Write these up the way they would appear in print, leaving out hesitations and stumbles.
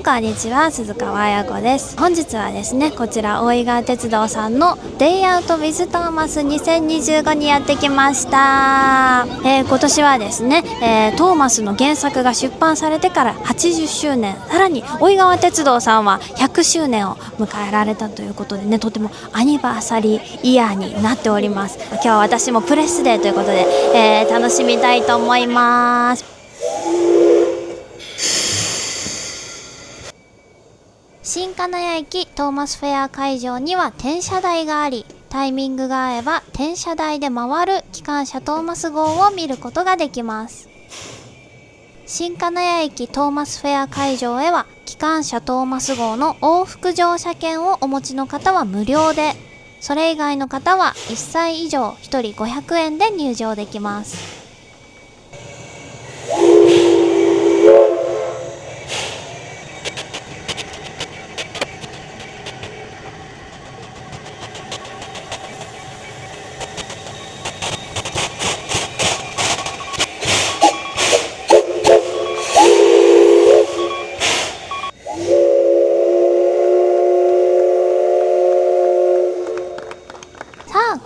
もこんにちは、鈴川彩子です。本日はですね、こちら大井川鉄道さんのデイアウト with トーマス2025にやってきました。今年はですね、トーマスの原作が出版されてから80周年、さらに大井川鉄道さんは100周年を迎えられたということでね、とてもアニバーサリーイヤーになっております。今日は私もプレスデーということで、楽しみたいと思います。新金谷駅トーマスフェア会場には転車台があり、タイミングが合えば転車台で回る機関車トーマス号を見ることができます。新金谷駅トーマスフェア会場へは機関車トーマス号の往復乗車券をお持ちの方は無料で、それ以外の方は1歳以上1人500円で入場できます。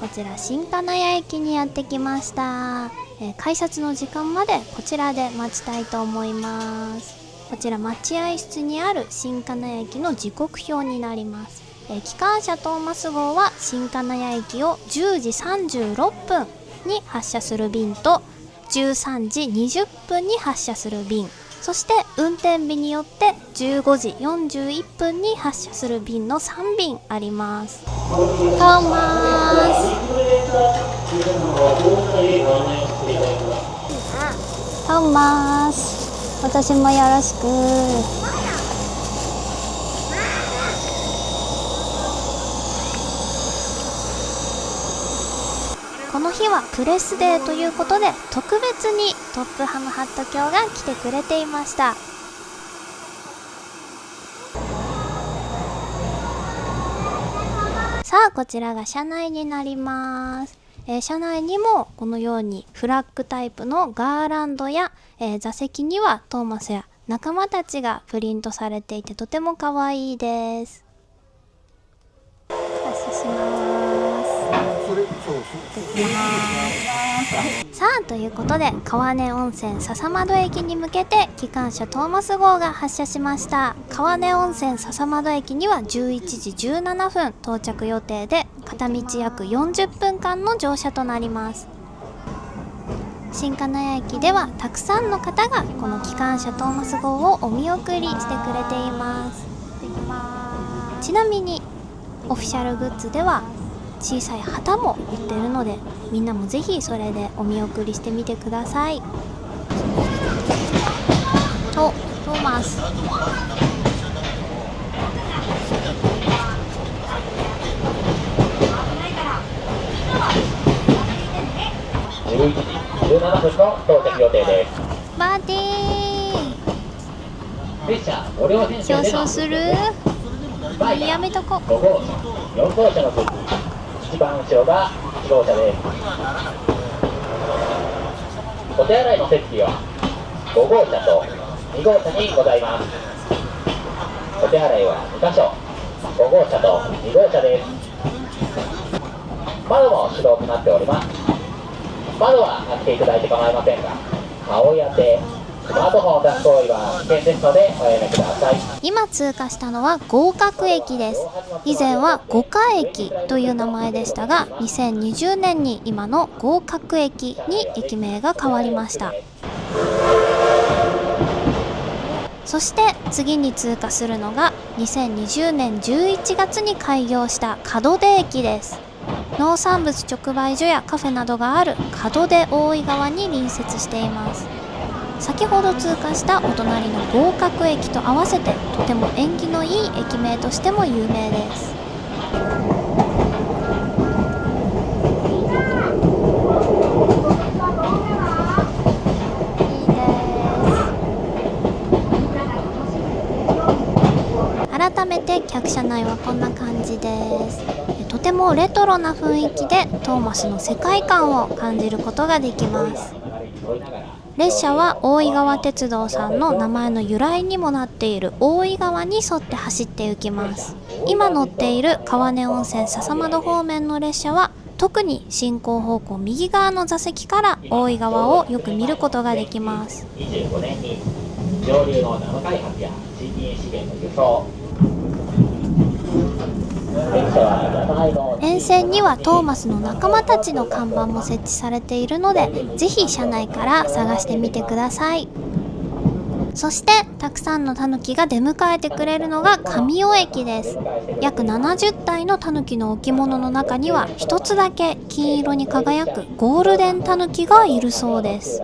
こちら新金谷駅にやってきました。改札の時間までこちらで待ちたいと思います。こちら待合室にある新金谷駅の時刻表になります。機関車トーマス号は新金谷駅を10時36分に発車する便と13時20分に発車する便、そして運転日によって15時41分に発車する便の3便あります。トーマストーマス、私もよろしく。この日はプレスデーということで、特別にトップハムハット卿が来てくれていました。さあ、こちらが車内になります。車内にもこのようにフラッグタイプのガーランドや、座席にはトーマスや仲間たちがプリントされていて、とても可愛いです。発車します。さあ、ということで川根温泉笹窓駅に向けて機関車トーマス号が発車しました。川根温泉笹窓駅には11時17分到着予定で、片道約40分間の乗車となります。新金谷駅ではたくさんの方がこの機関車トーマス号をお見送りしてくれています。ちなみにオフィシャルグッズでは小さい旗も売ってるので、みんなもぜひそれでお見送りしてみてください。トーマス11時17分の到着予定です。バーティー列車5両編成で競争する？やめとこ。5号車4号車の席、一番後ろが1号車です。お手洗いの設備は5号車と2号車にございます。お手洗いは2箇所、5号車と2号車です。窓も手動となっております。窓は開けていただいて構いませんが、顔や手、スマートフォンを出す行為は危険ですのでおやめください。今通過したのは合格駅です。以前は五箇駅という名前でしたが、2020年に今の合格駅に駅名が変わりました。そして次に通過するのが2020年11月に開業した門出駅です。農産物直売所やカフェなどがある門出大井川に隣接しています。先ほど通過したお隣の合格駅と合わせて、とても縁起のいい駅名としても有名です。改めて客車内はこんな感じです。とてもレトロな雰囲気でトーマスの世界観を感じることができます。列車は大井川鉄道さんの名前の由来にもなっている大井川に沿って走って行きます。今乗っている川根温泉笹窓方面の列車は特に進行方向右側の座席から大井川をよく見ることができます。25年に上流のダム開発や森林資源の輸送、沿線にはトーマスの仲間たちの看板も設置されているので、ぜひ車内から探してみてください。そしてたくさんのタヌキが出迎えてくれるのが神尾駅です。約70体のタヌキの置物の中には一つだけ金色に輝くゴールデンタヌキがいるそうです。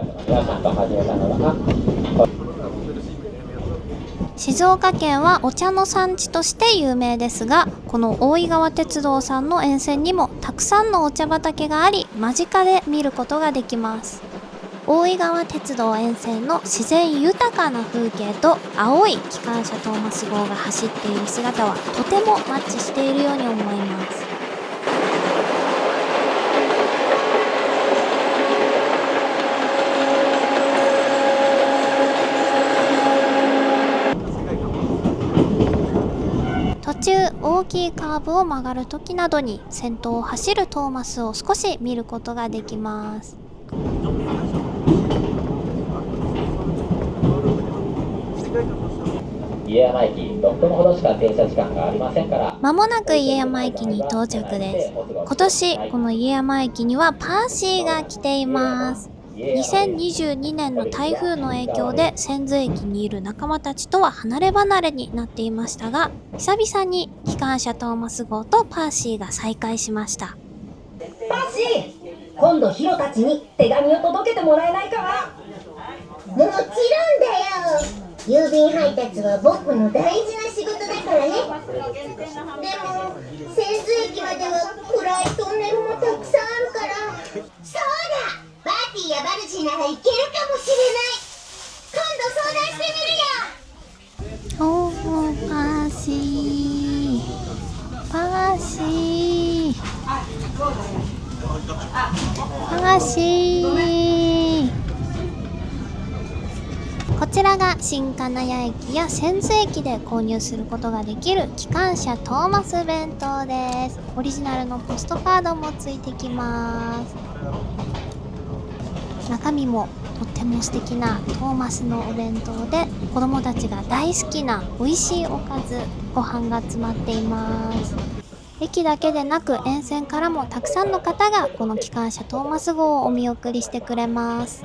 静岡県はお茶の産地として有名ですが、この大井川鉄道さんの沿線にもたくさんのお茶畑があり、間近で見ることができます。大井川鉄道沿線の自然豊かな風景と青い機関車トーマス号が走っている姿はとてもマッチしているように思います。途中大きいカーブを曲がる時などに先頭を走るトーマスを少し見ることができます。家山駅6分ほどしか停車時間がありませんから、まもなく家山駅に到着です。今年この家山駅にはパーシーが来ています。2022年の台風の影響で千頭駅にいる仲間たちとは離れ離れになっていましたが、久々に機関車トーマス号とパーシーが再会しました。パーシー、今度ヒロたちに手紙を届けてもらえないかな。もちろんだよ。郵便配達は僕の大事な仕事だからね。でも千頭駅までは暗いトンネルもたくさんあるから。そうだ、パーティーやバルジーなら行けるかもしれない。今度相談してみるよ。おー、パーシーパーシーパーシー。こちらが新金谷駅や千頭駅で購入することができる機関車トーマス弁当です。オリジナルのポストカードもついてきます。中身もとっても素敵なトーマスのお弁当で、子供たちが大好きな美味しいおかず、ご飯が詰まっています。駅だけでなく沿線からもたくさんの方がこの機関車トーマス号をお見送りしてくれます。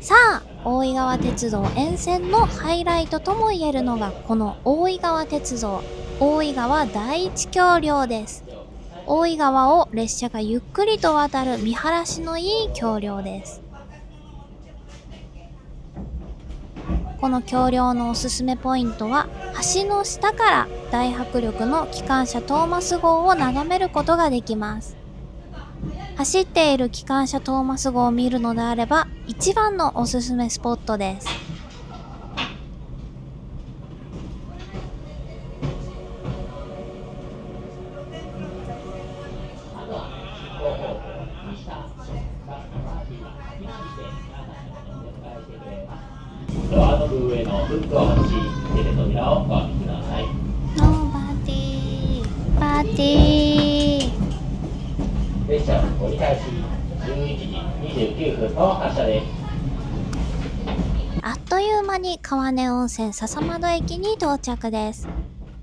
さあ、大井川鉄道沿線のハイライトともいえるのがこの大井川鉄道大井川第一橋梁です。大井川を列車がゆっくりと渡る見晴らしのいい橋梁です。この橋梁のおすすめポイントは、橋の下から大迫力の機関車トーマス号を眺めることができます。走っている機関車トーマス号を見るのであれば一番のおすすめスポットです。ドアノブ上のフックを外し、手で扉をお開けください。ノーパーティーパーティー。列車折り返し11時29分の発車です。あっという間に川根温泉笹窓駅に到着です。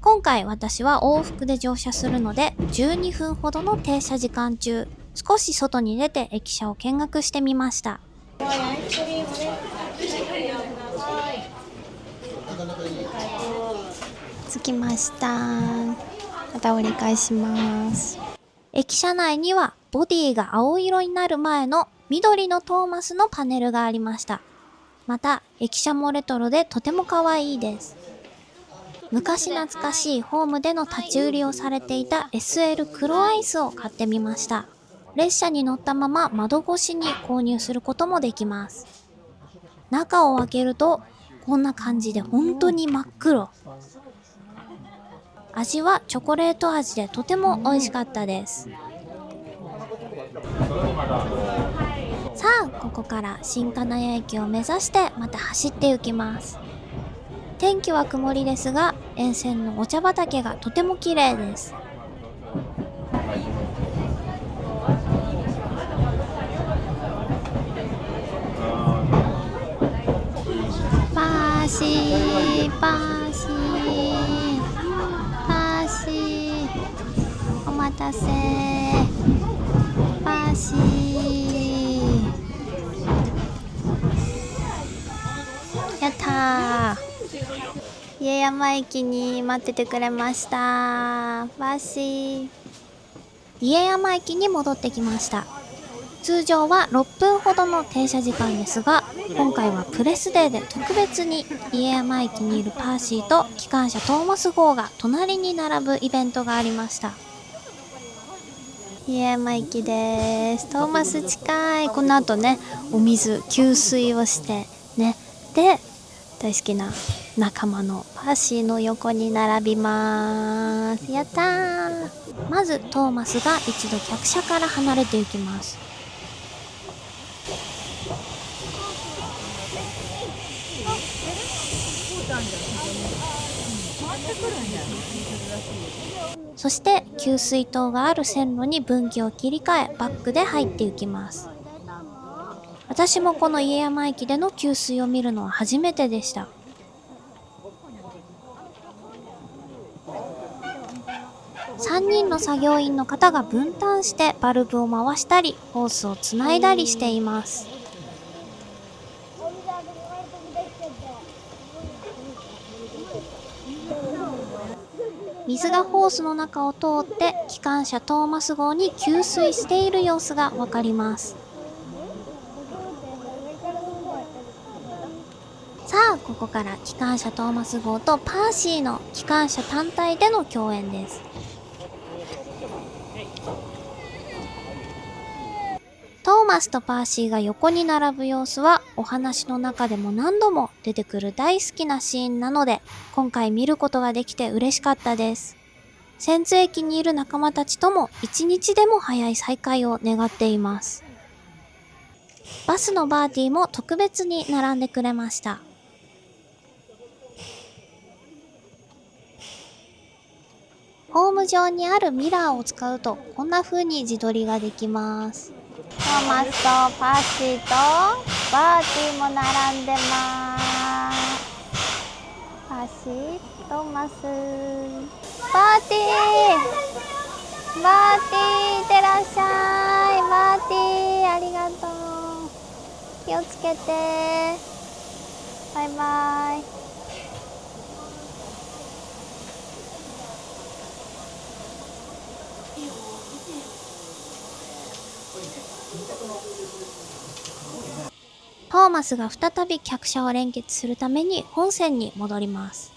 今回私は往復で乗車するので12分ほどの停車時間中、少し外に出て駅舎を見学してみました。着きました。また折り返します。駅舎内にはボディが青色になる前の緑のトーマスのパネルがありました。また駅舎もレトロでとても可愛いです。昔懐かしいホームでの立ち売りをされていた SL 黒アイスを買ってみました。列車に乗ったまま窓越しに購入することもできます。中を開けるとこんな感じで本当に真っ黒。味はチョコレート味でとても美味しかったです。さあここから新金谷駅を目指してまた走って行きます。天気は曇りですが、沿線のお茶畑がとても綺麗です。パーシーパーシーパーシー、お待たせパーシー、やったー、家山駅に待っててくれました。パーシー、家山駅に戻ってきました。通常は6分ほどの停車時間ですが、今回はプレスデーで特別に家山駅にいるパーシーと機関車トーマス号が隣に並ぶイベントがありました。家山駅です。トーマス近い。この後ね、お水給水をしてね、で大好きな仲間のパーシーの横に並びます。やったー。まずトーマスが一度客車から離れていきます。そして給水塔がある線路に分岐を切り替え、バックで入っていきます。私もこの家山駅での給水を見るのは初めてでした。3人の作業員の方が分担してバルブを回したりホースをつないだりしています。水がホースの中を通って機関車トーマス号に給水している様子がわかります。さあここから機関車トーマス号とパーシーの機関車単体での共演です。トーマスとパーシーが横に並ぶ様子はお話の中でも何度も出てくる大好きなシーンなので、今回見ることができて嬉しかったです。千津駅にいる仲間たちとも一日でも早い再会を願っています。バスのバーティーも特別に並んでくれました。ホーム上にあるミラーを使うとこんな風に自撮りができます。トーマスとパーシーとバーティーも並んでます。パーシー、トーマス、バーティー、バーティー、いってらっしゃい。バーティー、ありがとう。気をつけて。バイバイ。トーマスが再び客車を連結するために本線に戻ります。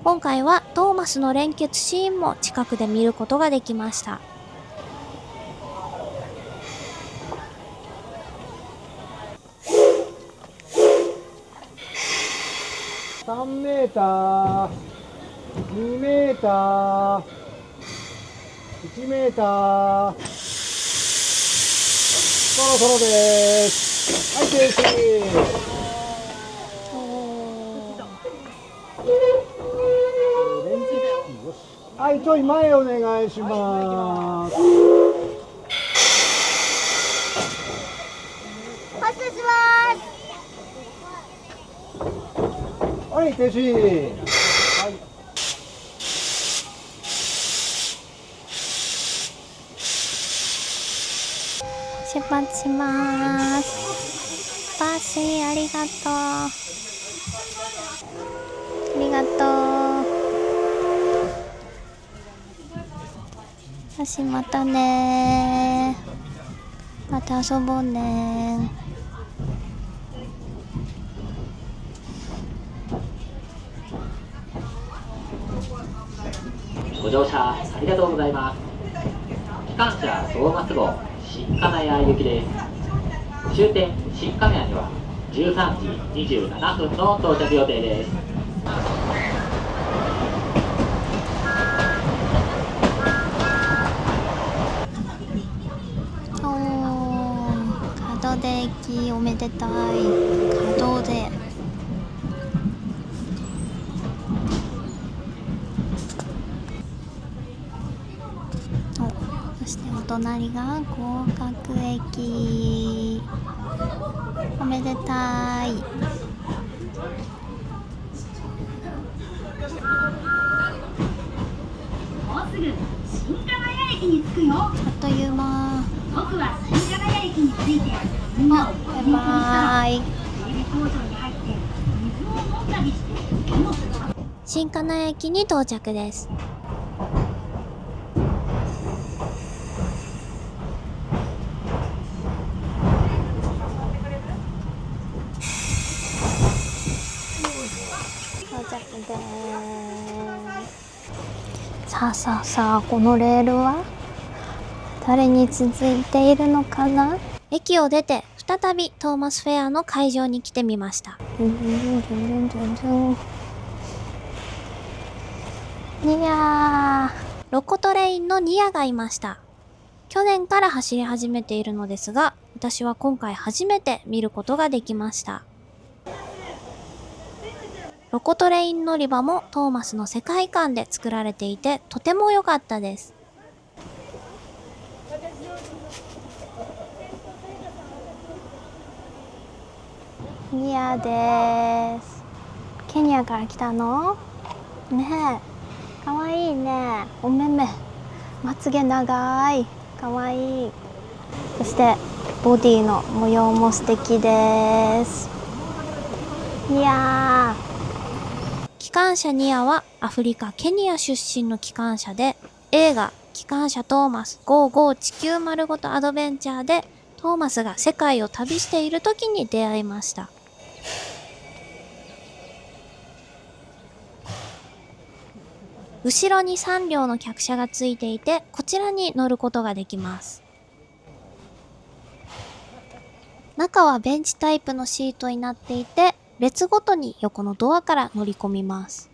今回はトーマスの連結シーンも近くで見ることができました。3メーター、2メーター、1メーター、そろそろです。はい、停止。はい、ちょい前お願いします。発車します。はい、停止。はい。出発します。パーシー、ありがとう。ありがとう。よし、またねー。また遊ぼうねー。乗車ありがとうございます。機関車トーマス号新金谷行きです。終点新金谷には13時27分の到着予定です。おー、門出駅おめでたい。門出。そしてお隣が合格駅。おめでたい。もうすぐ新金谷駅に着くよ。あっという間。僕は新金谷駅に着いてみんなをバイバイ。整備工場に入って水を飲んだりして荷物を新金谷駅に到着です。到着です。さあさあさあ、このレールは誰に続いているのかな。駅を出て再びトーマスフェアの会場に来てみました。ニヤー、ロコトレインのニヤがいました。去年から走り始めているのですが、私は今回初めて見ることができました。ロコトレイン乗り場もトーマスの世界観で作られていて、とても良かったです。ニアです。ケニアから来たの？ねえ、かわいいね。お目目、まつげ長い、かわいい。そしてボディの模様も素敵です。ニアー。機関車ニアはアフリカケニア出身の機関車で、映画機関車トーマス55地球丸ごとアドベンチャーでトーマスが世界を旅している時に出会いました。後ろに3両の客車がついていて、こちらに乗ることができます。中はベンチタイプのシートになっていて、列ごとに横のドアから乗り込みます。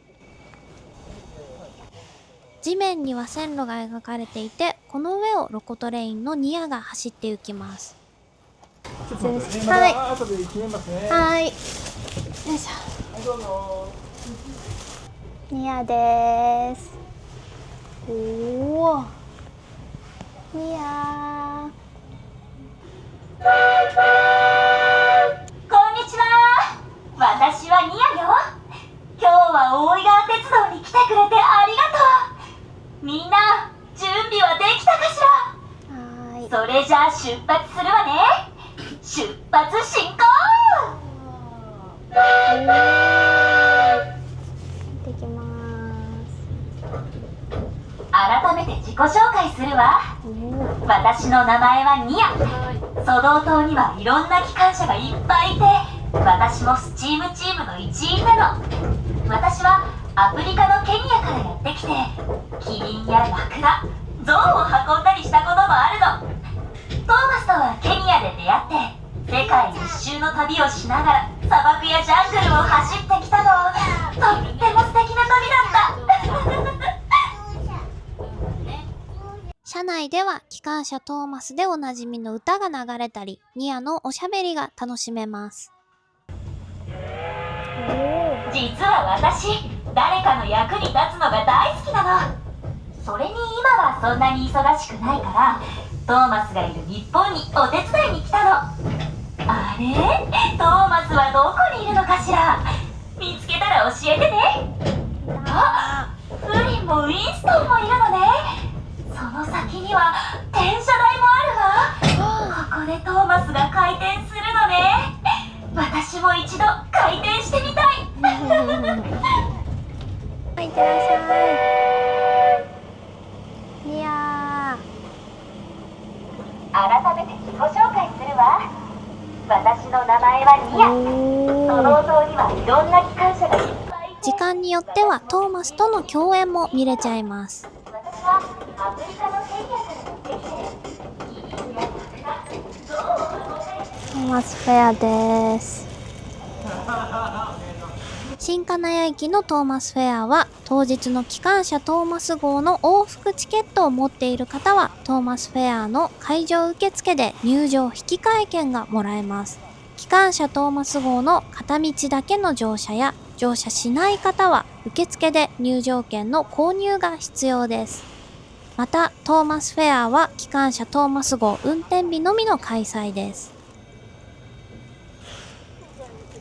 地面には線路が描かれていて、この上をロコトレインのニアが走って行きます。はい。後で決めますね。はい。よいしはい、どうぞ。ょ。ニアです。おお。ニア。こんにちは。私はニアよ。今日は大井川鉄道に来てくれてありがとう。みんな準備はできたかしら。はーい。それじゃあ出発するわね。出発進行。行ってきます。改めて自己紹介するわ。私の名前はニア。ソドー島にはいろんな機関車がいっぱいいて、私もスチームチームの一員なの。私はアフリカのケニアからやってきて、キリンやラクダ、ゾウを運んだりしたこともあるの。トーマスとはケニアで出会って、世界一周の旅をしながら砂漠やジャングルを走ってきたの。とっても素敵な旅だった。車内では機関車トーマスでおなじみの歌が流れたり、ニアのおしゃべりが楽しめます。実は私、誰かの役に立つのが大好きなの。それに今はそんなに忙しくないから、トーマスがいる日本にお手伝いに来たの。あれ？トーマスはどこにいるのかしら。見つけたら教えてね。あ、フリンもウィンストンもいるのね。その先には転車台もあるわ。ここでトーマスが回転するのね。私も一度回転してみたい。はい、いってらっしゃい。いや改めて自己紹介するわ。私の名前はニア。ソロー島にはいろんな機関車がいっぱいいて、時間によってはトーマスとの共演も見れちゃいます。アフリカのケニアから持ってきてる。トーマスフェアです。新金谷駅のトーマスフェアは当日の機関車トーマス号の往復チケットを持っている方はトーマスフェアの会場受付で入場引換券がもらえます。機関車トーマス号の片道だけの乗車や乗車しない方は受付で入場券の購入が必要です。またトーマスフェアは機関車トーマス号運転日のみの開催です。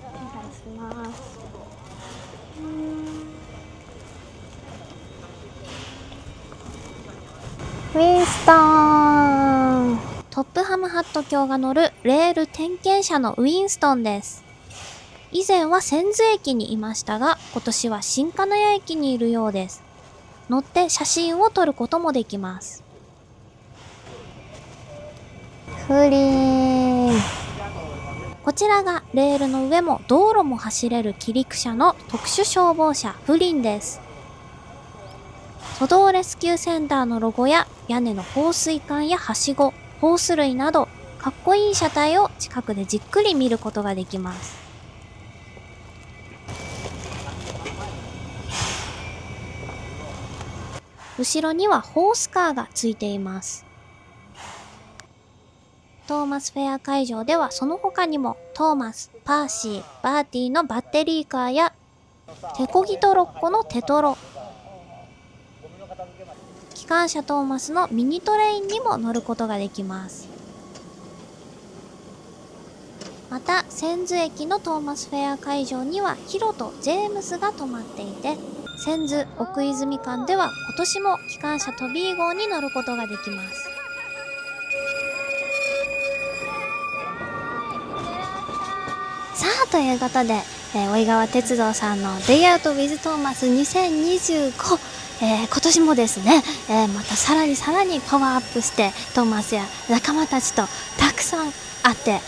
お願いします。ウィンストン、トップハムハット卿が乗るレール点検車のウィンストンです。以前は千頭駅にいましたが、今年は新金谷駅にいるようです。乗って写真を撮ることもできます。フリーン、こちらがレールの上も道路も走れる気陸車の特殊消防車フリンです。都道レスキューセンターのロゴや屋根の放水管やはしご、ホース類などかっこいい車体を近くでじっくり見ることができます。後ろにはホースカーがついています。トーマスフェア会場ではその他にもトーマス、パーシー、バーティーのバッテリーカーや手こぎトロッコのテトロ、機関車トーマスのミニトレインにも乗ることができます。また千頭駅のトーマスフェア会場にはヒロとジェームスが泊まっていて、千頭奥泉間では今年も機関車トビー号に乗ることができます。さあということで、大井川鉄道さんの Day Out with Thomas 2025、今年もですね、またさらにパワーアップしてトーマスや仲間たちとたくさん会って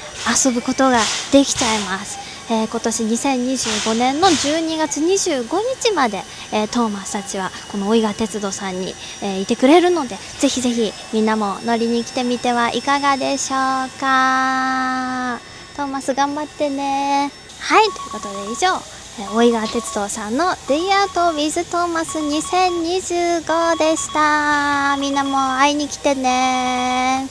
遊ぶことができちゃいます。今年2025年の12月25日まで、トーマスたちはこの大井川鉄道さんに、いてくれるので、ぜひぜひみんなも乗りに来てみてはいかがでしょうか。トーマス頑張ってね。はい、ということで以上、大井川鉄道さんの Day Out with Thomas 2025でした。みんなも会いに来てね。